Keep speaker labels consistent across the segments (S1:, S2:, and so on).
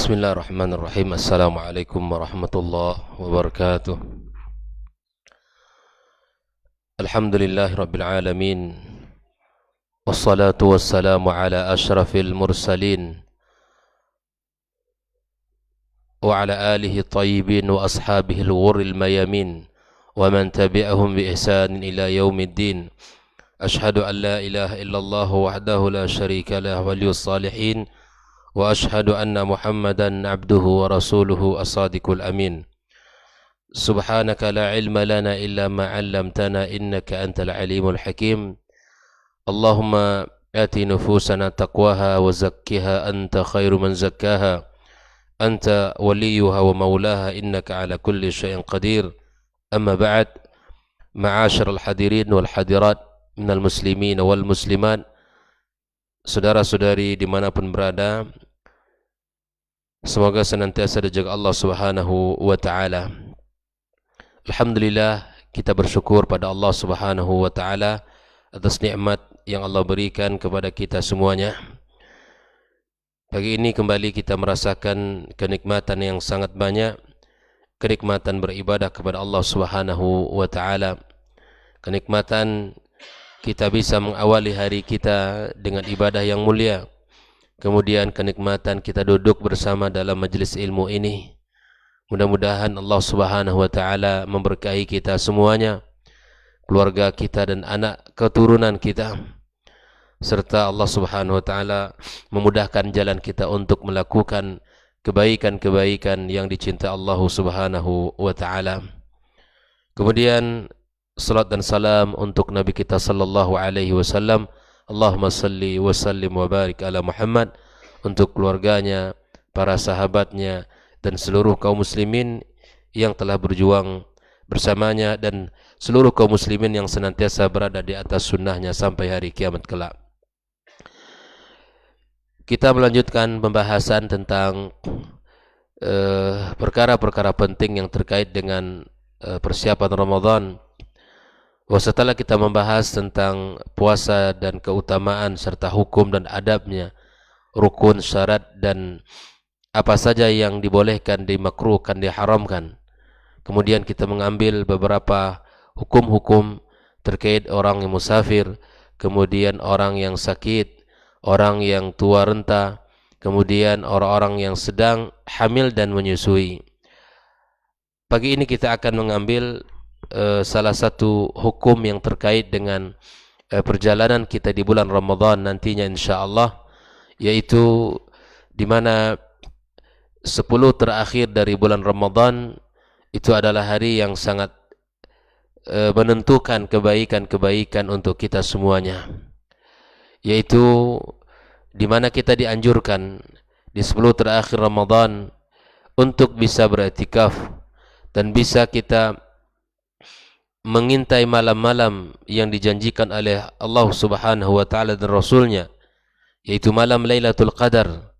S1: Bismillahirrahmanirrahim. Assalamualaikum warahmatullahi wabarakatuh. Alhamdulillahirabbil alamin. Wassalatu wassalamu ala asyrafil mursalin wa ala alihi tayyibin wa ashabihi al-ghurril mayamin wa man tabi'ahum bi ihsanin ila yaumiddin. Ashhadu an la ilaha illallah wahdahu la syarika lahu waliyus salihin wa ashhadu anna Muhammadan abduhu wa rasuluhu as-sadiqul amin. Subhanaka la ilma lana illa ma 'allamtana innaka antal alimul hakim. Allahumma ati nufusana taqwaha wa zakkiha anta khairu man zakkaha anta waliyuha wa maulaha innaka ala kulli syai'in qadir. Amma ba'd. Ma'asyiral hadirin wal hadirat minal muslimin wal muslimat, saudara-saudari dimanapun berada, semoga senantiasa dijaga Allah Subhanahu wa taala. Alhamdulillah, kita bersyukur pada Allah Subhanahu wa taala atas nikmat yang Allah berikan kepada kita semuanya. Pagi ini kembali kita merasakan kenikmatan yang sangat banyak, kenikmatan beribadah kepada Allah Subhanahu wa taala. Kenikmatan kita bisa mengawali hari kita dengan ibadah yang mulia. Kemudian kenikmatan kita duduk bersama dalam majlis ilmu ini. Mudah-mudahan Allah Subhanahu wa taala memberkahi kita semuanya, keluarga kita dan anak keturunan kita, serta Allah Subhanahu wa taala memudahkan jalan kita untuk melakukan kebaikan-kebaikan yang dicintai Allah Subhanahu wa taala. Kemudian salat dan salam untuk Nabi kita sallallahu alaihi wasallam. Allahumma salli wa sallim wa barik ala Muhammad, untuk keluarganya, para sahabatnya dan seluruh kaum muslimin yang telah berjuang bersamanya dan seluruh kaum muslimin yang senantiasa berada di atas sunnahnya sampai hari kiamat kelak. Kita melanjutkan pembahasan tentang perkara-perkara penting yang terkait dengan persiapan Ramadan. Setelah kita membahas tentang puasa dan keutamaan serta hukum dan adabnya, rukun, syarat dan apa saja yang dibolehkan, dimakruhkan, diharamkan. Kemudian kita mengambil beberapa hukum-hukum terkait orang yang musafir, kemudian orang yang sakit, orang yang tua renta, kemudian orang-orang yang sedang hamil dan menyusui. Pagi ini kita akan mengambil salah satu hukum yang terkait dengan perjalanan kita di bulan Ramadan nantinya insyaallah, yaitu di mana 10 terakhir dari bulan Ramadan itu adalah hari yang sangat menentukan kebaikan-kebaikan untuk kita semuanya, yaitu di mana kita dianjurkan di 10 terakhir Ramadan untuk bisa beriktikaf dan bisa kita mengintai malam-malam yang dijanjikan oleh Allah Subhanahu wa taala dan Rasulnya, yaitu malam Lailatul Qadar,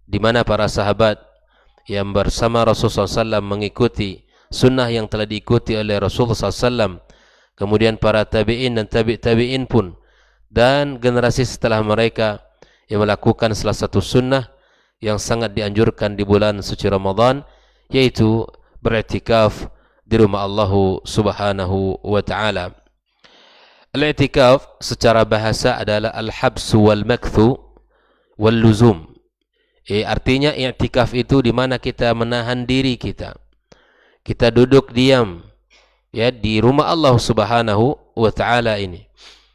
S1: di mana para sahabat yang bersama Rasulullah SAW mengikuti sunnah yang telah diikuti oleh Rasulullah SAW, kemudian para tabi'in dan tabi'in pun, dan generasi setelah mereka yang melakukan salah satu sunnah yang sangat dianjurkan di bulan suci Ramadan, yaitu beriktikaf di rumah Allah Subhanahu wa taala. Al-i'tikaf secara bahasa adalah al-habsu wal makthu wal luzum. Artinya i'tikaf itu di mana kita menahan diri kita. Kita duduk diam ya di rumah Allah Subhanahu wa taala ini.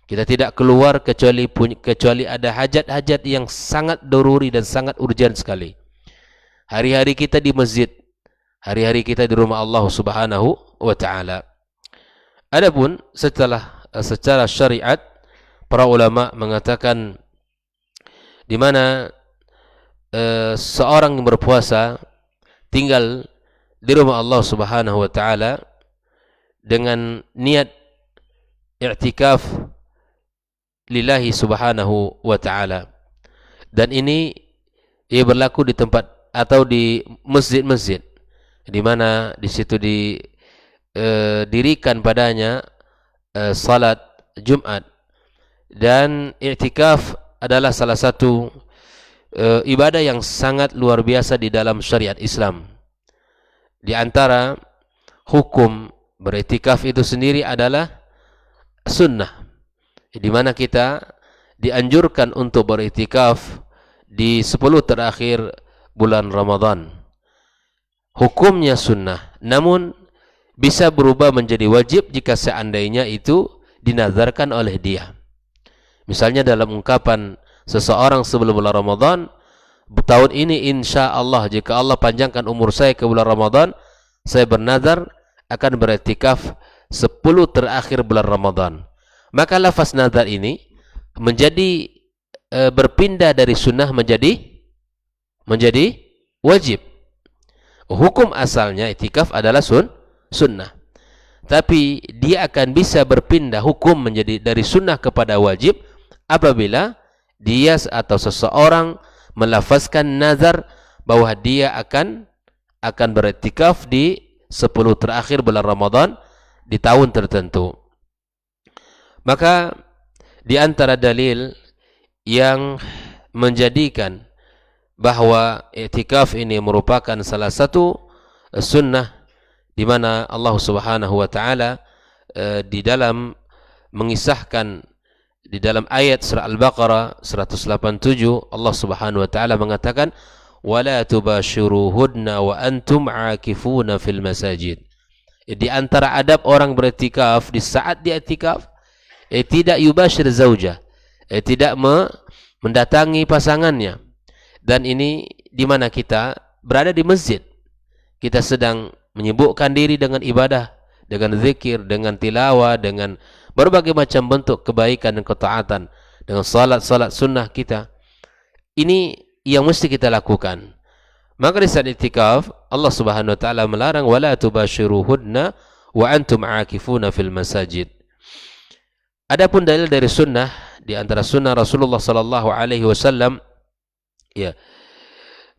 S1: Kita tidak keluar kecuali ada hajat-hajat yang sangat daruri dan sangat urgent sekali. Hari-hari kita di masjid, hari-hari kita di rumah Allah Subhanahu wa taala. Adapun secara syariat, para ulama mengatakan di mana seorang yang berpuasa tinggal di rumah Allah Subhanahu wa taala dengan niat i'tikaf lillahi Subhanahu wa taala. Dan ini ia berlaku di tempat atau di masjid-masjid di mana di situ didirikan padanya salat Jumat. Dan i'tikaf adalah salah satu ibadah yang sangat luar biasa di dalam syariat Islam. Di antara hukum beriktikaf itu sendiri adalah sunnah, di mana kita dianjurkan untuk beriktikaf di 10 terakhir bulan Ramadan. Hukumnya sunnah, namun bisa berubah menjadi wajib jika seandainya itu dinazarkan oleh dia. Misalnya dalam ungkapan seseorang sebelum bulan Ramadan, tahun ini insya Allah jika Allah panjangkan umur saya ke bulan Ramadan, saya bernazar akan beriktikaf 10 terakhir bulan Ramadan. Maka lafaz nazar ini menjadi berpindah dari sunnah menjadi wajib. Hukum asalnya iktikaf adalah sunnah. Tapi dia akan bisa berpindah hukum menjadi dari sunnah kepada wajib apabila dia atau seseorang melafazkan nazar bahwa dia akan beriktikaf di 10 terakhir bulan Ramadan di tahun tertentu. Maka di antara dalil yang menjadikan bahwa iktikaf ini merupakan salah satu sunnah, di mana Allah Subhanahu wa taala di dalam mengisahkan di dalam ayat surah Al-Baqarah 187, Allah Subhanahu wa taala mengatakan wala tubashiruhunna wa antum aakifuna fil masajid. Di antara adab orang beriktikaf di saat dia iktikaf, tidak yubashir zaujah, tidak mendatangi pasangannya. Dan ini di mana kita berada di masjid, kita sedang menyibukkan diri dengan ibadah, dengan zikir, dengan tilawah, dengan berbagai macam bentuk kebaikan dan ketaatan, dengan salat sunnah kita. Ini yang mesti kita lakukan. Maka di saat iktikaf Allah Subhanahu wa taala melarang wala tubashiruhunna wa antum aakifuna fil masajid. Adapun dalil dari sunnah, di antara sunnah Rasulullah sallallahu alaihi wasallam, ya,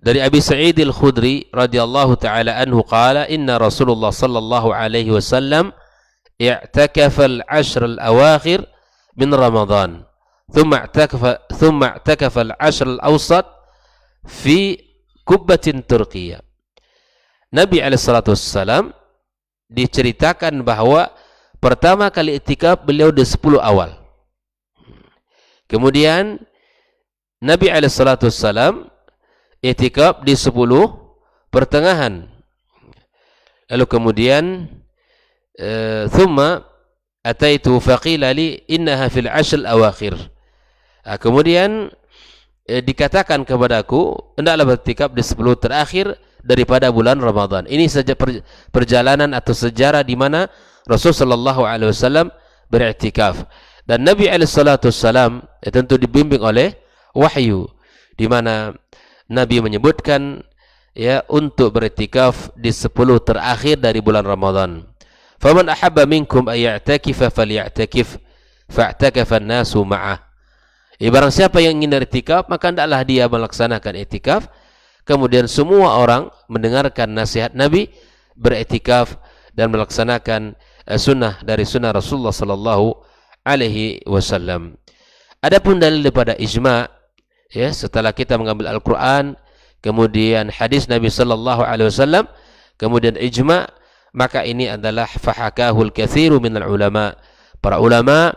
S1: dari Abi Sa'id Al-Khudri radhiyallahu taala anhu qala inna Rasulullah sallallahu alaihi wasallam i'takafa al-ashr al-awakhir min Ramadan thumma i'takafa al-ashr al-awsat fi kubbatin Turkiyah. Nabi alaihi salatu wassalam diceritakan bahwa pertama kali iktikaf beliau di 10 awal. Kemudian Nabi alaihi salatu wassalam iktikaf di 10 pertengahan. Lalu kemudian thumma ataitu faqila li innaha fil ashr al-awakhir. Kemudian dikatakan kepadaku hendaklah beriktikaf di 10 terakhir daripada bulan Ramadan. Ini saja perjalanan atau sejarah di mana Rasul sallallahu alaihi wasallam beriktikaf. Dan Nabi alaihi salatu wasallam tentu dibimbing oleh wahyu, di mana Nabi menyebutkan ya untuk beriktikaf di 10 terakhir dari bulan Ramadan. Faman ahabba minkum ay ya'takifa falya'takif fa'takafa an-nasu ma'ah. Barang siapa yang ingin beriktikaf maka hendaklah dia melaksanakan iktikaf. Kemudian semua orang mendengarkan nasihat Nabi, beriktikaf dan melaksanakan sunnah dari sunnah Rasulullah sallallahu alaihi wasallam. Adapun dalil daripada ijma', ya, setelah kita mengambil Al-Quran, kemudian hadis Nabi sallallahu alaihi wasallam, kemudian ijma', maka ini adalah fahakahul katsiru minal ulama. Para ulama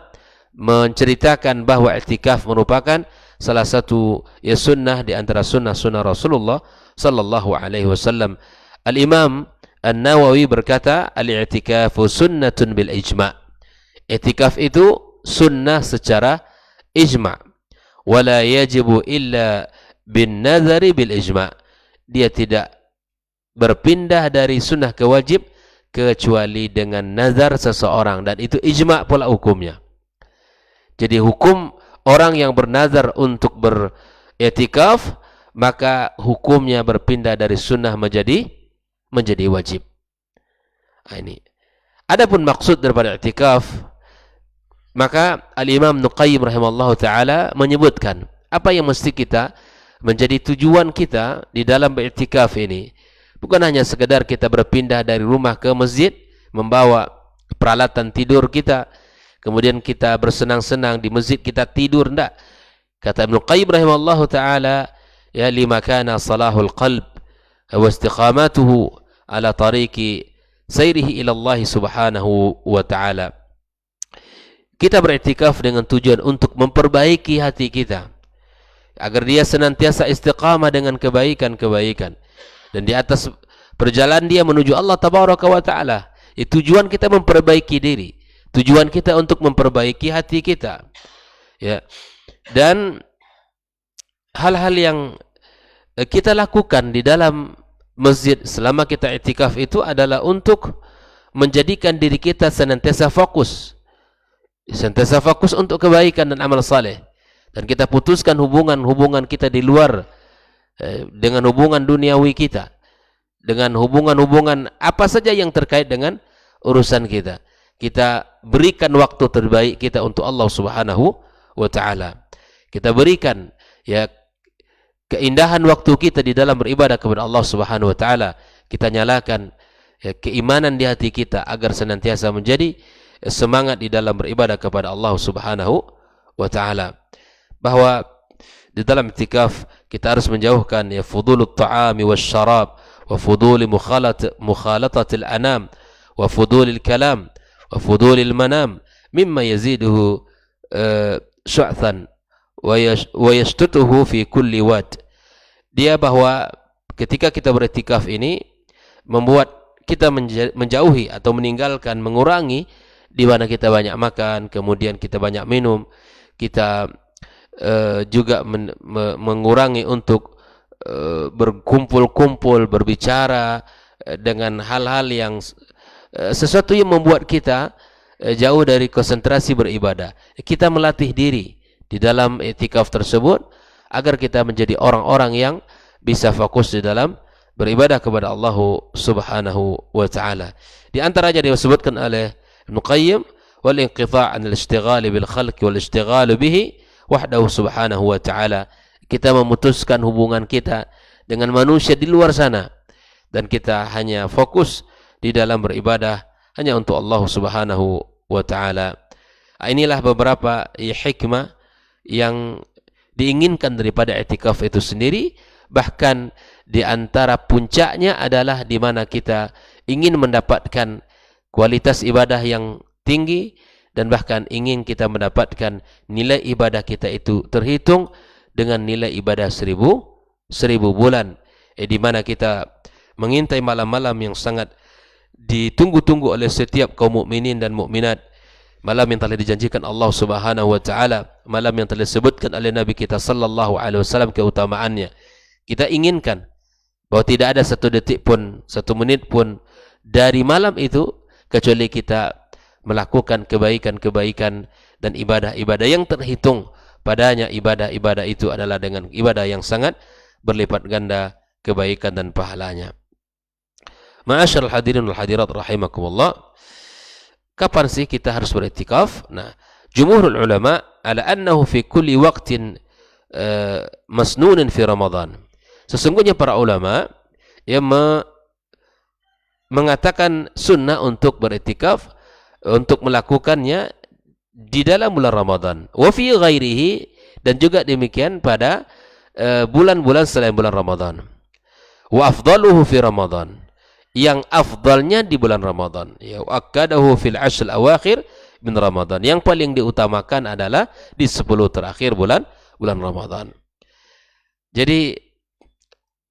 S1: menceritakan bahwa iktikaf merupakan salah satu ya sunnah di antara sunnah-sunnah Rasulullah sallallahu alaihi wasallam. Al-Imam An-Nawawi berkata, al-i'tikafu sunnatun bil ijma'. Iktikaf itu sunnah secara ijma'. Wala yajibu illa bin nazari bil ijma'. Dia tidak berpindah dari sunnah ke wajib kecuali dengan nazar seseorang, dan itu ijma' pula hukumnya. Jadi hukum orang yang bernazar untuk beriktikaf, maka hukumnya berpindah dari sunnah menjadi wajib. Ini. Adapun maksud daripada iktikaf, maka Al-Imam Ibnu Qayyim rahimallahu taala menyebutkan apa yang mesti kita menjadi tujuan kita di dalam beriktikaf ini. Bukan hanya sekedar kita berpindah dari rumah ke masjid, membawa peralatan tidur kita, kemudian kita bersenang-senang di masjid, kita tidur, enggak. Kata Ibnu Qayyim rahimallahu taala, ya lima kana salahul qalb wa istiqamatuhu ala tariqi sayrihi ila Allah subhanahu wa ta'ala. Kita beriktikaf dengan tujuan untuk memperbaiki hati kita agar dia senantiasa istiqamah dengan kebaikan-kebaikan dan di atas perjalanan dia menuju Allah tabaraka wa ta'ala. Tujuan kita memperbaiki diri, tujuan kita untuk memperbaiki hati kita, ya. Dan hal-hal yang kita lakukan di dalam masjid selama kita i'tikaf itu adalah untuk menjadikan diri kita senantiasa fokus untuk kebaikan dan amal saleh, dan kita putuskan hubungan-hubungan kita di luar dengan hubungan duniawi kita, dengan hubungan-hubungan apa saja yang terkait dengan urusan kita. Kita berikan waktu terbaik kita untuk Allah subhanahu wa ta'ala. Kita berikan ya keindahan waktu kita di dalam beribadah kepada Allah subhanahu wa ta'ala. Kita nyalakan ya, keimanan di hati kita agar senantiasa menjadi semangat di dalam beribadah kepada Allah subhanahu wa ta'ala. Bahwa di dalam i'tikaf kita harus menjauhkan ya fudulut ta'ami wasyarab wa fuduli mukhalatatil anam wa fudulil kalam wa fudulil manam mimma yaziduhu syu'than wa yashtutuhu fi kulli wad. Dia bahwa ketika kita beriktikaf ini membuat kita menjauhi atau meninggalkan, mengurangi di mana kita banyak makan, kemudian kita banyak minum, kita juga mengurangi untuk berkumpul-kumpul, berbicara dengan hal-hal yang sesuatu yang membuat kita jauh dari konsentrasi beribadah. Kita melatih diri di dalam i'tikaf tersebut agar kita menjadi orang-orang yang bisa fokus di dalam beribadah kepada Allah subhanahu wa ta'ala. Di antaranya disebutkan oleh Ibnu Qayyim, wal inqita' an al-ishtighal bil khalq wal ishtighal bihi wahdahu subhanahu wa ta'ala. Kita memutuskan hubungan kita dengan manusia di luar sana dan kita hanya fokus di dalam beribadah hanya untuk Allah subhanahu wa ta'ala. Inilah beberapa hikmah yang diinginkan daripada i'tikaf itu sendiri. Bahkan di antara puncaknya adalah di mana kita ingin mendapatkan kualitas ibadah yang tinggi dan bahkan ingin kita mendapatkan nilai ibadah kita itu terhitung dengan nilai ibadah 1000 bulan. Di mana kita mengintai malam-malam yang sangat ditunggu-tunggu oleh setiap kaum mukminin dan mukminat. Malam yang telah dijanjikan Allah subhanahu wa ta'ala, malam yang telah disebutkan oleh Nabi kita sallallahu alaihi wasallam keutamaannya. Kita inginkan bahwa tidak ada satu detik pun, satu menit pun dari malam itu kecuali kita melakukan kebaikan-kebaikan dan ibadah-ibadah yang terhitung padanya. Ibadah-ibadah itu adalah dengan ibadah yang sangat berlipat ganda kebaikan dan pahalanya. Ma'asyiral hadirin wal hadirat rahimakumullah. Kapan sih kita harus beriktikaf? Nah, jumhurul ulama ala annahu fi kulli waqtin masnunin fi Ramadan. Sesungguhnya para ulama yang mengatakan sunnah untuk beriktikaf, untuk melakukannya di dalam bulan Ramadan. Wa fi ghairihi, dan juga demikian pada bulan-bulan selain bulan Ramadan. Wa afdaluhu fi Ramadan, yang afdalnya di bulan Ramadan. Ya akadahu fil ashr awakhir min Ramadan, yang paling diutamakan adalah di 10 terakhir bulan Ramadan. Jadi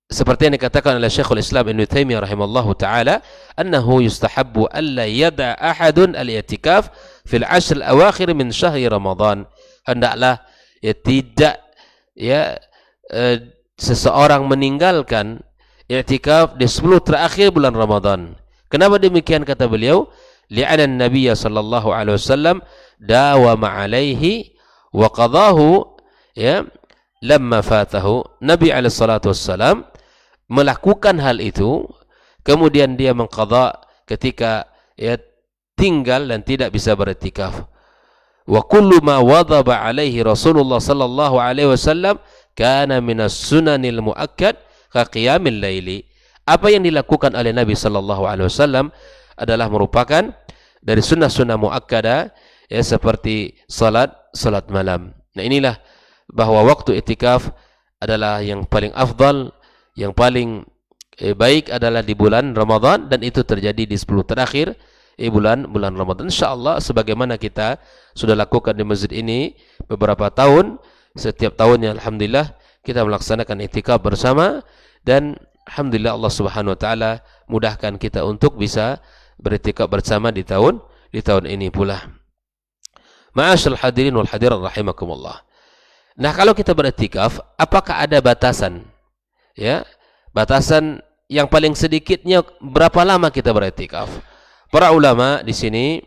S1: seperti yang dikatakan oleh Syekhul Islam Ibnu Taimiyah rahimallahu taala, annahu yustahabbu alla yada ahadun al-i'tikaf fil ashr awakhir min syahri Ramadan. Hendaklah ya tidak seseorang meninggalkan i'tikaf di 10 terakhir bulan Ramadan. Kenapa demikian kata beliau? Li'anna an-nabiy sallallahu alaihi wasallam dawama alaihi wa qadahu lamma fatahu. Nabi alaihi salatu wassalam melakukan hal itu, kemudian dia mengqadha ketika tinggal dan tidak bisa beriktikaf. Wa kullu ma wadaba alaihi Rasulullah sallallahu alaihi wasallam kana minas sunanil muakkad ka qiyamil laili. Apa yang dilakukan oleh Nabi sallallahu alaihi wasallam adalah merupakan dari sunnah-sunnah muakkadah, seperti salat malam. Nah, inilah bahwa waktu i'tikaf adalah yang paling afdal, yang paling baik adalah di bulan Ramadan, dan itu terjadi di 10 terakhir bulan Ramadan. Insyaallah sebagaimana kita sudah lakukan di masjid ini beberapa tahun, setiap tahunnya alhamdulillah kita melaksanakan i'tikaf bersama, dan alhamdulillah Allah Subhanahu wa taala mudahkan kita untuk bisa beriktikaf bersama di tahun ini pula. Ma'asyiral hadirin wal hadirat rahimakumullah. Nah, kalau kita beriktikaf, apakah ada batasan? Ya, batasan yang paling sedikitnya berapa lama kita beriktikaf? Para ulama di sini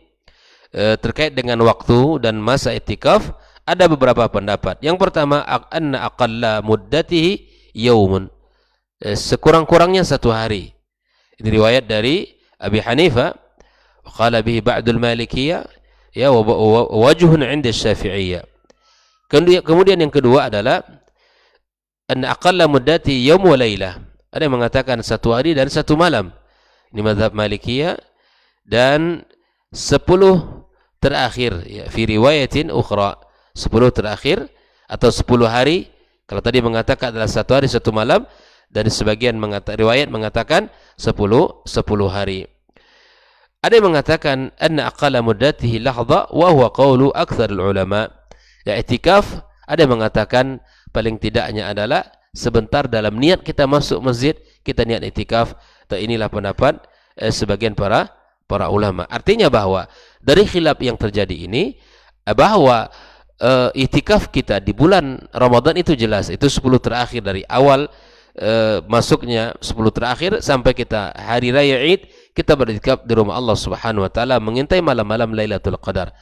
S1: terkait dengan waktu dan masa iktikaf ada beberapa pendapat. Yang pertama, anna aqalla muddatihi yaumun. Sekurang-kurangnya 1 hari. Ini riwayat dari Abi Hanifah, qala bihi ba'dul Malikiyah, ya, wa wajhun 'inda Syafi'iyah. Kemudian yang kedua adalah anna aqalla muddati yaum wa lailah. Ada yang mengatakan 1 hari dan 1 malam. Ini mazhab Malikiyah. Dan 10 terakhir, ya, fi riwayatin ukhra, 10 terakhir atau 10 hari. Kalau tadi mengatakan adalah 1 hari 1 malam, dan sebagian riwayat mengatakan 10 hari. Ada yang mengatakan anna aqalla muddatihi lahdha wa huwa qawlu aktsarul ulama. Ya, i'tikaf ada yang mengatakan paling tidaknya adalah sebentar dalam niat kita masuk masjid, kita niat i'tikaf. Dan inilah pendapat sebagian para ulama. Artinya bahwa dari khilaf yang terjadi ini, bahwa i'tikaf kita di bulan Ramadan itu jelas, itu 10 terakhir dari awal masuknya 10 terakhir sampai kita hari raya Id, kita beriktikaf di rumah Allah Subhanahu wa taala mengintai malam-malam Lailatul Qadar.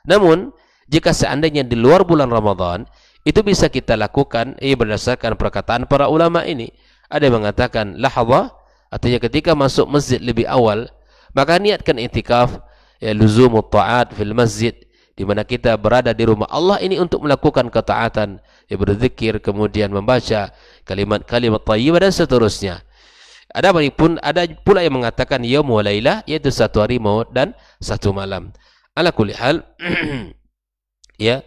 S1: Namun jika seandainya di luar bulan Ramadan, itu bisa kita lakukan berdasarkan perkataan para ulama ini. Ada yang mengatakan lahdha, artinya ketika masuk masjid lebih awal, maka niatkan i'tikaf, ya, luzumut ta'at fil masjid, di mana kita berada di rumah Allah ini untuk melakukan ketaatan, ya, berzikir, kemudian membaca kalimat-kalimat thayyibah dan seterusnya. Ada pula yang mengatakan yaum wa lailah, yaitu 1 hari dan 1 malam. Ala kulli hal ya,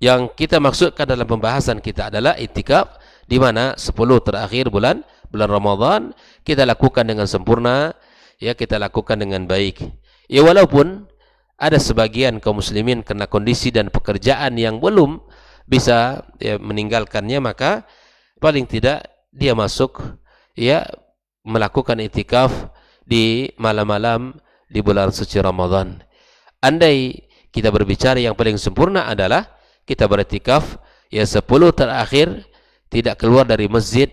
S1: yang kita maksudkan dalam pembahasan kita adalah i'tikaf di mana 10 terakhir bulan Ramadan kita lakukan dengan sempurna, ya, kita lakukan dengan baik. Ya, walaupun ada sebagian kaum muslimin karena kondisi dan pekerjaan yang belum bisa, ya, meninggalkannya, maka paling tidak dia masuk, ya, melakukan i'tikaf di malam-malam di bulan suci Ramadan. Andai kita berbicara yang paling sempurna adalah kita beriktikaf, ya, 10 terakhir tidak keluar dari masjid,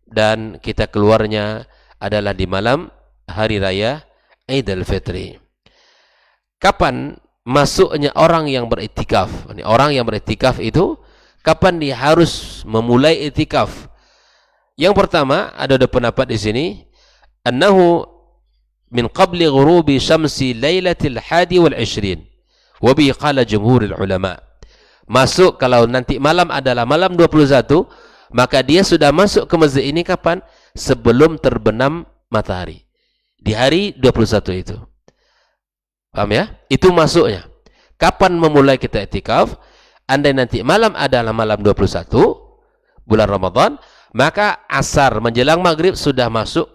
S1: dan kita keluarnya adalah di malam hari raya Idul Fitri. Kapan masuknya orang yang beriktikaf? Orang yang beriktikaf itu kapan dia harus memulai iktikaf? Yang pertama, ada pendapat di sini, annahu min qabli ghurubi syamsi lailatul 21 wa bi qala jumhurul ulama. Masuk kalau nanti malam adalah malam 21, maka dia sudah masuk ke masjid ini kapan? Sebelum terbenam matahari. Di hari 21 itu. Paham ya? Itu masuknya. Kapan memulai kita i'tikaf? Andai nanti malam adalah malam 21 bulan Ramadan, maka asar menjelang maghrib sudah masuk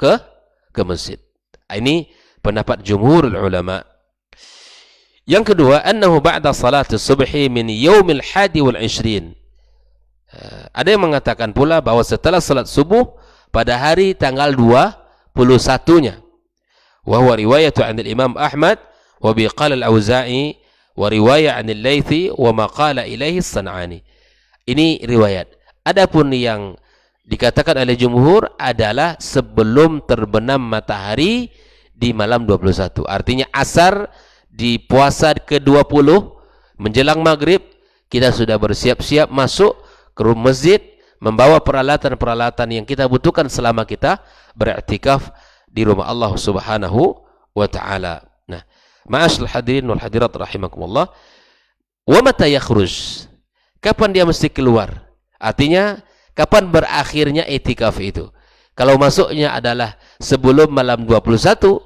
S1: ke masjid. Ini pendapat jumhurul ulama. Yang kedua, annahu ba'da salati subhi min yaumil 21. Ada yang mengatakan pula bahwa setelah salat subuh pada hari tanggal 21-nya. Wa huwa riwayatu 'an al-Imam Ahmad wa bi qala al-Auza'i wa riwayah 'an al-Laitsi wa ma qala ilaihi as-San'ani. Ini riwayat. Adapun yang dikatakan oleh jumhur adalah sebelum terbenam matahari di malam 21. Artinya asar di puasa ke-20 menjelang maghrib kita sudah bersiap-siap masuk ke rumah masjid membawa peralatan-peralatan yang kita butuhkan selama kita beriktikaf di rumah Allah Subhanahu wa taala. Nah, ma'asyiral hadirin wal hadirat rahimakumullah, wa mata yakhruj? Kapan dia mesti keluar? Artinya kapan berakhirnya i'tikaf itu? Kalau masuknya adalah sebelum malam 21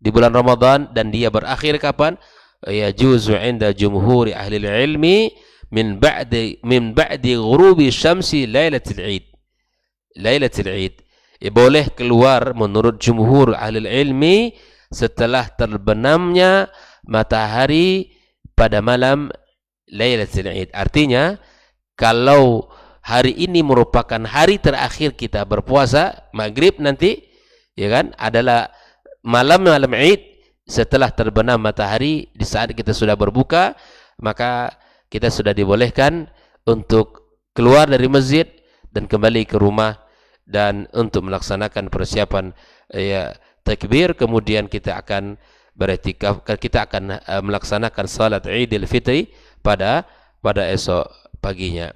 S1: di bulan Ramadan dan dia berakhir kapan? Ya juzu 'inda jumhuri ahli ilmi min ba'di ghurubi syamsi lailatul Id. Lailatul Id. Boleh keluar menurut jumhur ahli ilmi setelah terbenamnya matahari pada malam Lailatul Id. Artinya kalau hari ini merupakan hari terakhir kita berpuasa, maghrib nanti, ya kan, adalah malam-malam Id setelah terbenam matahari, di saat kita sudah berbuka, maka kita sudah dibolehkan untuk keluar dari masjid dan kembali ke rumah dan untuk melaksanakan persiapan takbir. Kemudian kita akan beriktikaf, kita akan melaksanakan salat Idul Fitri pada esok paginya.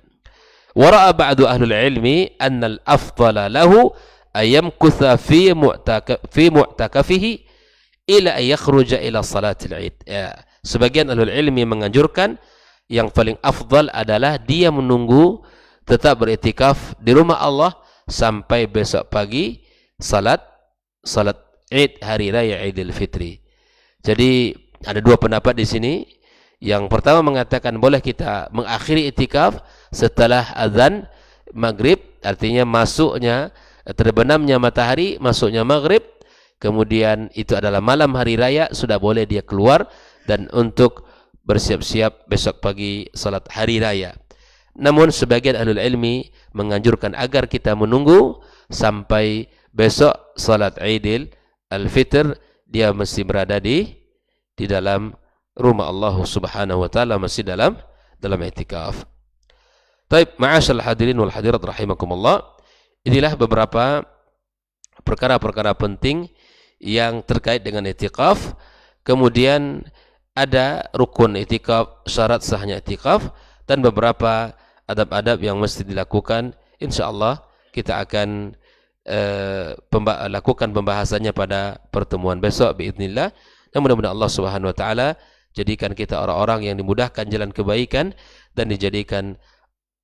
S1: Wara'a ba'du ahlul ilmi anna al-afdala lahu ayamkutha fi mu'takafihi ila yakhruja ila salatil Id. Sebagian ahlul ilmi menganjurkan yang paling afdal adalah dia menunggu tetap beriktikaf di rumah Allah sampai besok pagi salat Id, hari raya Idul Fitri. Jadi ada dua pendapat di sini. Yang pertama mengatakan boleh kita mengakhiri iktikaf setelah azan maghrib, artinya masuknya terbenamnya matahari, masuknya maghrib, kemudian itu adalah malam hari raya, sudah boleh dia keluar dan untuk bersiap-siap besok pagi salat hari raya. Namun sebagian ahlul ilmi menganjurkan agar kita menunggu sampai besok salat Idul Fitr, dia mesti berada di dalam rumah Allah Subhanahu wa taala, masih dalam i'tikaf. Baik, ma'asyiral hadirin wal hadirat rahimakumullah. Inilah beberapa perkara-perkara penting yang terkait dengan i'tikaf. Kemudian ada rukun i'tikaf, syarat sahnya i'tikaf, dan beberapa adab-adab yang mesti dilakukan. Insyaallah kita akan lakukan pembahasannya pada pertemuan besok biidznillah. Dan mudah-mudahan Allah Subhanahu wa taala jadikan kita orang-orang yang dimudahkan jalan kebaikan dan dijadikan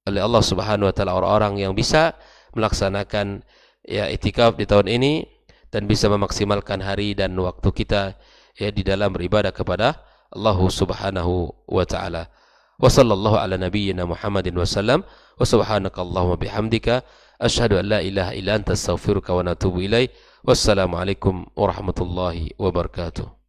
S1: oleh Allah Subhanahu wa taala orang-orang yang bisa melaksanakan i'tikaf di tahun ini dan bisa memaksimalkan hari dan waktu kita di dalam beribadah kepada Allah Subhanahu wa taala. Wa sallallahu ala nabiyyina Muhammadin wasallam wa subhanakallahumma bihamdika asyhadu an la ilaha illa anta astaghfiruka wa atubu ilaik. Wassalamu alaikum warahmatullahi wabarakatuh.